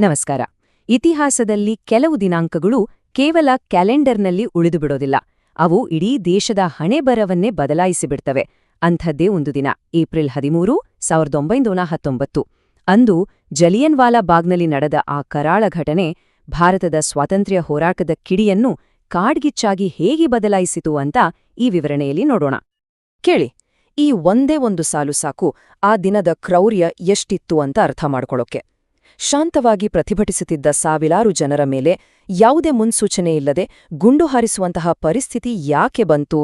ನಮಸ್ಕಾರ. ಇತಿಹಾಸದಲ್ಲಿ ಕೆಲವು ದಿನಾಂಕಗಳು ಕೇವಲ ಕ್ಯಾಲೆಂಡರ್ನಲ್ಲಿ ಉಳಿದುಬಿಡೋದಿಲ್ಲ. ಅವು ಇಡೀ ದೇಶದ ಹಣೆಬರವನ್ನೇ ಬದಲಾಯಿಸಿಬಿಡ್ತವೆ. ಅಂಥದ್ದೇ ಒಂದು ದಿನ, ಏಪ್ರಿಲ್ 13, 1919. ಅಂದು ಜಲಿಯನ್ವಾಲಾ ಬಾಗ್ನಲ್ಲಿ ನಡೆದ ಆ ಕರಾಳ ಘಟನೆ ಭಾರತದ ಸ್ವಾತಂತ್ರ್ಯ ಹೋರಾಟದ ಕಿಡಿಯನ್ನು ಕಾಡ್ಗಿಚ್ಚಾಗಿ ಹೇಗೆ ಬದಲಾಯಿಸಿತು ಅಂತ ಈ ವಿವರಣೆಯಲ್ಲಿ ನೋಡೋಣ. ಕೇಳಿ, ಈ ಒಂದೇ ಒಂದು ಸಾಲು ಸಾಕು ಆ ದಿನದ ಕ್ರೌರ್ಯ ಎಷ್ಟಿತ್ತು ಅಂತ ಅರ್ಥ ಮಾಡ್ಕೊಳ್ಳೋಕೆ. ಶಾಂತವಾಗಿ ಪ್ರತಿಭಟಿಸುತ್ತಿದ್ದ ಸಾವಿರಾರು ಜನರ ಮೇಲೆ ಯಾವುದೇ ಮುನ್ಸೂಚನೆ ಇಲ್ಲದೆ ಗುಂಡು ಹಾರಿಸುವಂತಹ ಪರಿಸ್ಥಿತಿ ಯಾಕೆ ಬಂತು?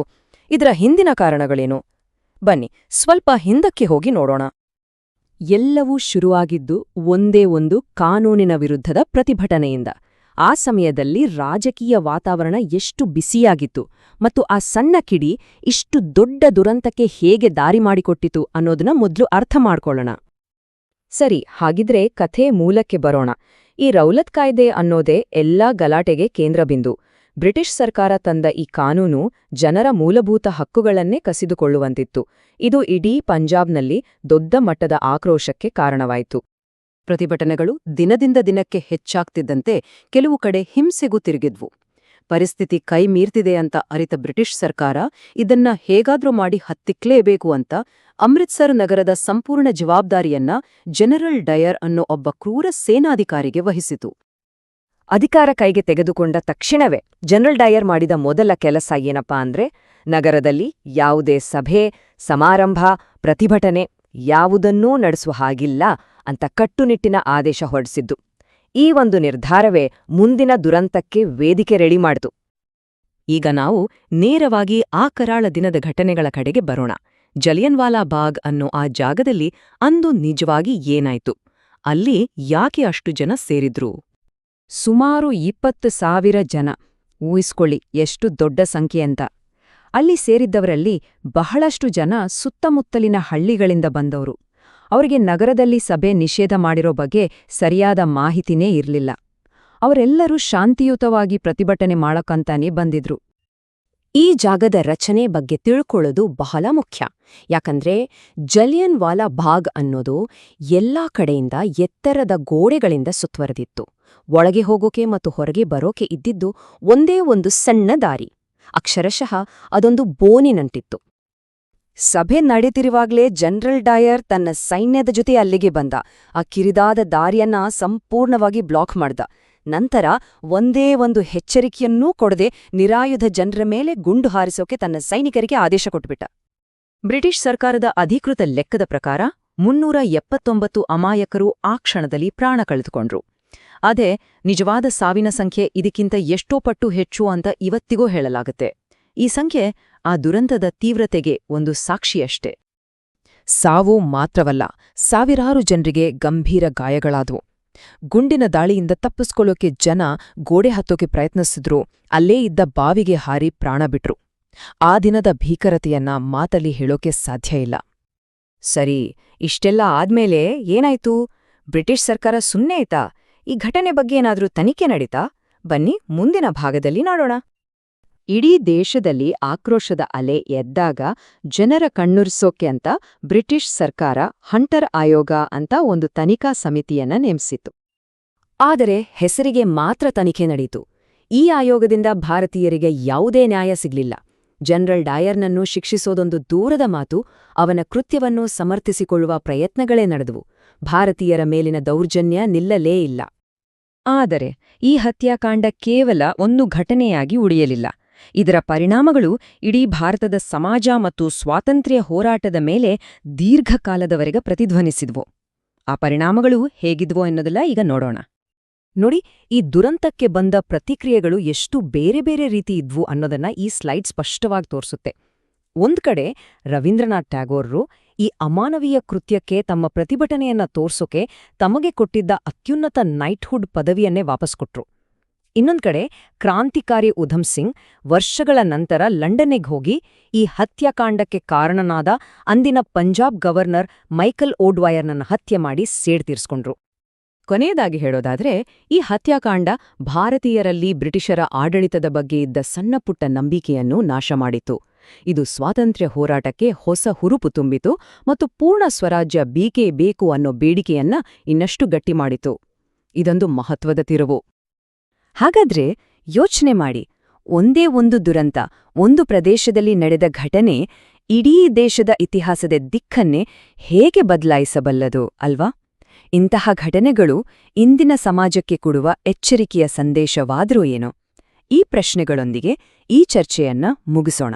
ಇದರ ಹಿಂದಿನ ಕಾರಣಗಳೇನು? ಬನ್ನಿ ಸ್ವಲ್ಪ ಹಿಂದಕ್ಕೆ ಹೋಗಿ ನೋಡೋಣ. ಎಲ್ಲವೂ ಶುರುವಾಗಿದ್ದು ಒಂದೇ ಒಂದು ಕಾನೂನಿನ ವಿರುದ್ಧದ ಪ್ರತಿಭಟನೆಯಿಂದ. ಆ ಸಮಯದಲ್ಲಿ ರಾಜಕೀಯ ವಾತಾವರಣ ಎಷ್ಟು ಬಿಸಿಯಾಗಿತ್ತು ಮತ್ತು ಆ ಸಣ್ಣ ಕಿಡಿ ಇಷ್ಟು ದೊಡ್ಡ ದುರಂತಕ್ಕೆ ಹೇಗೆ ದಾರಿ ಮಾಡಿಕೊಟ್ಟಿತು ಅನ್ನೋದನ್ನ ಮೊದಲು ಅರ್ಥ ಮಾಡ್ಕೊಳ್ಳೋಣ. ಸರಿ, ಹಾಗಿದ್ರೆ ಕಥೆ ಮೂಲಕ್ಕೆ ಬರೋಣ. ಈ ರೌಲತ್ ಕಾಯ್ದೆ ಅನ್ನೋದೇ ಎಲ್ಲಾ ಗಲಾಟೆಗೆ ಕೇಂದ್ರಬಿಂದು. ಬ್ರಿಟಿಷ್ ಸರ್ಕಾರ ತಂದ ಈ ಕಾನೂನು ಜನರ ಮೂಲಭೂತ ಹಕ್ಕುಗಳನ್ನೇ ಕಸಿದುಕೊಳ್ಳುವಂತಿತ್ತು. ಇದು ಇಡೀ ಪಂಜಾಬ್ನಲ್ಲಿ ದೊಡ್ಡ ಮಟ್ಟದ ಆಕ್ರೋಶಕ್ಕೆ ಕಾರಣವಾಯಿತು. ಪ್ರತಿಭಟನೆಗಳು ದಿನದಿಂದ ದಿನಕ್ಕೆ ಹೆಚ್ಚಾಗ್ತಿದ್ದಂತೆ ಕೆಲವು ಕಡೆ ಹಿಂಸೆಗೂ ತಿರುಗಿದ್ವು. ಪರಿಸ್ಥಿತಿ ಕೈ ಮೀರ್ತಿದೆ ಅಂತ ಅರಿತ ಬ್ರಿಟಿಷ್ ಸರ್ಕಾರ ಇದನ್ನ ಹೇಗಾದ್ರೂ ಮಾಡಿ ಹತ್ತಿಕ್ಲೇಬೇಕು ಅಂತ ಅಮೃತ್ಸರ್ ನಗರದ ಸಂಪೂರ್ಣ ಜವಾಬ್ದಾರಿಯನ್ನ ಜನರಲ್ ಡಯರ್ ಅನ್ನೋ ಒಬ್ಬ ಕ್ರೂರ ಸೇನಾಧಿಕಾರಿಗೆ ವಹಿಸಿತು. ಅಧಿಕಾರ ಕೈಗೆ ತೆಗೆದುಕೊಂಡ ತಕ್ಷಣವೇ ಜನರಲ್ ಡಯರ್ ಮಾಡಿದ ಮೊದಲ ಕೆಲಸ ಏನಪ್ಪಾ ಅಂದ್ರೆ, ನಗರದಲ್ಲಿ ಯಾವುದೇ ಸಭೆ, ಸಮಾರಂಭ, ಪ್ರತಿಭಟನೆ ಯಾವುದನ್ನೂ ನಡೆಸುವ ಹಾಗಿಲ್ಲ ಅಂತ ಕಟ್ಟುನಿಟ್ಟಿನ ಆದೇಶ ಹೊರಡಿಸಿದ್ದು. ಈ ಒಂದು ನಿರ್ಧಾರವೇ ಮುಂದಿನ ದುರಂತಕ್ಕೆ ವೇದಿಕೆ ರೆಡಿ ಮಾಡಿತು. ಈಗ ನಾವು ನೇರವಾಗಿ ಆ ಕರಾಳ ದಿನದ ಘಟನೆಗಳ ಕಡೆಗೆ ಬರೋಣ. ಜಲಿಯನ್ವಾಲಾ ಬಾಗ್ ಅನ್ನೋ ಆ ಜಾಗದಲ್ಲಿ ಅಂದು ನಿಜವಾಗಿ ಏನಾಯ್ತು? ಅಲ್ಲಿ ಯಾಕೆ ಅಷ್ಟು ಜನ ಸೇರಿದ್ರು? ಸುಮಾರು 20,000 ಜನ. ಊಹಿಸ್ಕೊಳ್ಳಿ ಎಷ್ಟು ದೊಡ್ಡ ಸಂಖ್ಯೆ ಅಂತ. ಅಲ್ಲಿ ಸೇರಿದ್ದವರಲ್ಲಿ ಬಹಳಷ್ಟು ಜನ ಸುತ್ತಮುತ್ತಲಿನ ಹಳ್ಳಿಗಳಿಂದ ಬಂದವರು. ಅವರಿಗೆ ನಗರದಲ್ಲಿ ಸಭೆ ನಿಷೇಧ ಮಾಡಿರೋ ಬಗ್ಗೆ ಸರಿಯಾದ ಮಾಹಿತಿನೇ ಇರಲಿಲ್ಲ. ಅವರೆಲ್ಲರೂ ಶಾಂತಿಯುತವಾಗಿ ಪ್ರತಿಭಟನೆ ಮಾಡಕ್ಕಂತಾನೇ ಬಂದಿದ್ರು. ಈ ಜಾಗದ ರಚನೆ ಬಗ್ಗೆ ತಿಳ್ಕೊಳ್ಳೋದು ಬಹಳ ಮುಖ್ಯ. ಯಾಕಂದ್ರೆ ಜಲಿಯನ್ವಾಲಾ ಬಾಗ್ ಅನ್ನೋದು ಎಲ್ಲಾ ಕಡೆಯಿಂದ ಎತ್ತರದ ಗೋಡೆಗಳಿಂದ ಸುತ್ತುವರೆದಿತ್ತು. ಒಳಗೆ ಹೋಗೋಕೆ ಮತ್ತು ಹೊರಗೆ ಬರೋಕೆ ಇದ್ದಿದ್ದು ಒಂದೇ ಒಂದು ಸಣ್ಣ ದಾರಿ. ಅಕ್ಷರಶಃ ಅದೊಂದು ಬೋನಿನಂಟಿತ್ತು. ಸಭೆ ನಡೀತಿರುವಾಗ್ಲೇ ಜನರಲ್ ಡಯರ್ ತನ್ನ ಸೈನ್ಯದ ಜೊತೆ ಅಲ್ಲಿಗೆ ಬಂದ. ಆ ಕಿರಿದಾದ ದಾರಿಯನ್ನ ಸಂಪೂರ್ಣವಾಗಿ ಬ್ಲಾಕ್ ಮಾಡ್ದ. ನಂತರ ಒಂದೇ ಒಂದು ಎಚ್ಚರಿಕೆಯನ್ನೂ ಕೊಡದೆ ನಿರಾಯುಧ ಜನರ ಮೇಲೆ ಗುಂಡು ಹಾರಿಸೋಕೆ ತನ್ನ ಸೈನಿಕರಿಗೆ ಆದೇಶ ಕೊಟ್ಬಿಟ್ಟ. ಬ್ರಿಟಿಷ್ ಸರ್ಕಾರದ ಅಧಿಕೃತ ಲೆಕ್ಕದ ಪ್ರಕಾರ 379 ಅಮಾಯಕರು ಆ ಕ್ಷಣದಲ್ಲಿ ಪ್ರಾಣ ಕಳೆದುಕೊಂಡ್ರು. ಅದೇ ನಿಜವಾದ ಸಾವಿನ ಸಂಖ್ಯೆ ಇದಕ್ಕಿಂತ ಎಷ್ಟೋ ಪಟ್ಟು ಹೆಚ್ಚು ಅಂತ ಇವತ್ತಿಗೂ ಹೇಳಲಾಗುತ್ತೆ. ಈ ಸಂಖ್ಯೆ ಆ ದುರಂತದ ತೀವ್ರತೆಗೆ ಒಂದು ಸಾಕ್ಷಿಯಷ್ಟೇ. ಸಾವು ಮಾತ್ರವಲ್ಲ, ಸಾವಿರಾರು ಜನರಿಗೆ ಗಂಭೀರ ಗಾಯಗಳಾದವು. ಗುಂಡಿನ ದಾಳಿಯಿಂದ ತಪ್ಪಿಸ್ಕೊಳ್ಳೋಕೆ ಜನ ಗೋಡೆ ಹತ್ತೋಕೆ ಪ್ರಯತ್ನಿಸಿದ್ರು. ಅಲ್ಲೇ ಇದ್ದ ಬಾವಿಗೆ ಹಾರಿ ಪ್ರಾಣ ಬಿಟ್ರು. ಆ ದಿನದ ಭೀಕರತೆಯನ್ನ ಮಾತಲ್ಲಿ ಹೇಳೋಕೆ ಸಾಧ್ಯ ಇಲ್ಲ. ಸರಿ, ಇಷ್ಟೆಲ್ಲ ಆದ್ಮೇಲೆ ಏನಾಯ್ತು? ಬ್ರಿಟಿಷ್ ಸರ್ಕಾರ ಸುಮ್ಮನೆ ಆಯ್ತಾ? ಈ ಘಟನೆ ಬಗ್ಗೆ ಏನಾದ್ರೂ ತನಿಖೆ ನಡೀತಾ? ಬನ್ನಿ ಮುಂದಿನ ಭಾಗದಲ್ಲಿ ನೋಡೋಣ. ಇಡೀ ದೇಶದಲ್ಲಿ ಆಕ್ರೋಶದ ಅಲೆ ಎದ್ದಾಗ ಜನರ ಕಣ್ಣುರ್ಸೋಕೆ ಅಂತ ಬ್ರಿಟಿಷ್ ಸರ್ಕಾರ ಹಂಟರ್ ಆಯೋಗ ಅಂತ ಒಂದು ತನಿಖಾ ಸಮಿತಿಯನ್ನ ನೇಮಿಸಿತು. ಆದರೆ ಹೆಸರಿಗೆ ಮಾತ್ರ ತನಿಖೆ ನಡೆಯಿತು. ಈ ಆಯೋಗದಿಂದ ಭಾರತೀಯರಿಗೆ ಯಾವುದೇ ನ್ಯಾಯ ಸಿಗ್ಲಿಲ್ಲ. ಜನರಲ್ ಡಯರ್ನನ್ನು ಶಿಕ್ಷಿಸೋದೊಂದು ದೂರದ ಮಾತು, ಅವನ ಕೃತ್ಯವನ್ನು ಸಮರ್ಥಿಸಿಕೊಳ್ಳುವ ಪ್ರಯತ್ನಗಳೇ ನಡೆದವು. ಭಾರತೀಯರ ಮೇಲಿನ ದೌರ್ಜನ್ಯ ನಿಲ್ಲಲೇ ಇಲ್ಲ. ಆದರೆ ಈ ಹತ್ಯಾಕಾಂಡ ಕೇವಲ ಒಂದು ಘಟನೆಯಾಗಿ ಉಳಿಯಲಿಲ್ಲ. ಇದರ ಪರಿಣಾಮಗಳು ಇಡೀ ಭಾರತದ ಸಮಾಜ ಮತ್ತು ಸ್ವಾತಂತ್ರ್ಯ ಹೋರಾಟದ ಮೇಲೆ ದೀರ್ಘಕಾಲದವರೆಗೆ ಪ್ರತಿಧ್ವನಿಸಿದ್ವು. ಆ ಪರಿಣಾಮಗಳು ಹೇಗಿದ್ವೋ ಎನ್ನುವುದಲ್ಲ ಈಗ ನೋಡೋಣ. ನೋಡಿ, ಈ ದುರಂತಕ್ಕೆ ಬಂದ ಪ್ರತಿಕ್ರಿಯೆಗಳು ಎಷ್ಟು ಬೇರೆ ಬೇರೆ ರೀತಿ ಇದ್ವು ಅನ್ನೋದನ್ನ ಈ ಸ್ಲೈಡ್ ಸ್ಪಷ್ಟವಾಗಿ ತೋರಿಸುತ್ತೆ. ಒಂದ್ ಕಡೆ ರವೀಂದ್ರನಾಥ್ ಟ್ಯಾಗೋರ್ರು ಈ ಅಮಾನವೀಯ ಕೃತ್ಯಕ್ಕೆ ತಮ್ಮ ಪ್ರತಿಭಟನೆಯನ್ನ ತೋರ್ಸೋಕೆ ತಮಗೆ ಕೊಟ್ಟಿದ್ದ ಅತ್ಯುನ್ನತ ನೈಟ್ಹುಡ್ ಪದವಿಯನ್ನೇ ವಾಪಸ್ ಕೊಟ್ರು. ಇನ್ನೊಂದ್ ಕಡೆ ಕ್ರಾಂತಿಕಾರಿ ಉಧಮ್ ಸಿಂಗ್ ವರ್ಷಗಳ ನಂತರ ಲಂಡನ್ನಿಗೆ ಹೋಗಿ ಈ ಹತ್ಯಾಕಾಂಡಕ್ಕೆ ಕಾರಣನಾದ ಅಂದಿನ ಪಂಜಾಬ್ ಗವರ್ನರ್ ಮೈಕಲ್ ಓಡ್ವಾಯರ್ನನ್ನ ಹತ್ಯೆ ಮಾಡಿ ಸೇಡ್ ತೀರ್ಸ್ಕೊಂಡ್ರು. ಕೊನೆಯದಾಗಿ ಹೇಳೋದಾದ್ರೆ, ಈ ಹತ್ಯಾಕಾಂಡ ಭಾರತೀಯರಲ್ಲಿ ಬ್ರಿಟಿಷರ ಆಡಳಿತದ ಬಗ್ಗೆ ಇದ್ದ ಸಣ್ಣಪುಟ್ಟ ನಂಬಿಕೆಯನ್ನು ನಾಶ ಮಾಡಿತು. ಇದು ಸ್ವಾತಂತ್ರ್ಯ ಹೋರಾಟಕ್ಕೆ ಹೊಸ ಹುರುಪು ತುಂಬಿತು ಮತ್ತು ಪೂರ್ಣ ಸ್ವರಾಜ್ಯ ಬೇಕೇ ಬೇಕು ಅನ್ನೋ ಬೇಡಿಕೆಯನ್ನ ಇನ್ನಷ್ಟು ಗಟ್ಟಿಮಾಡಿತು. ಇದೊಂದು ಮಹತ್ವದ ತಿರುವು. ಹಾಗಾದ್ರೆ ಯೋಚನೆ ಮಾಡಿ, ಒಂದೇ ಒಂದು ದುರಂತ, ಒಂದು ಪ್ರದೇಶದಲ್ಲಿ ನಡೆದ ಘಟನೆ ಇಡೀ ದೇಶದ ಇತಿಹಾಸದ ದಿಕ್ಕನ್ನೇ ಹೇಗೆ ಬದಲಾಯಿಸಬಲ್ಲದು ಅಲ್ವಾ? ಇಂತಹ ಘಟನೆಗಳು ಇಂದಿನ ಸಮಾಜಕ್ಕೆ ಕೊಡುವ ಎಚ್ಚರಿಕೆಯ ಸಂದೇಶವಾದ್ರೂ ಏನೋ? ಈ ಪ್ರಶ್ನೆಗಳೊಂದಿಗೆ ಈ ಚರ್ಚೆಯನ್ನ ಮುಗಿಸೋಣ.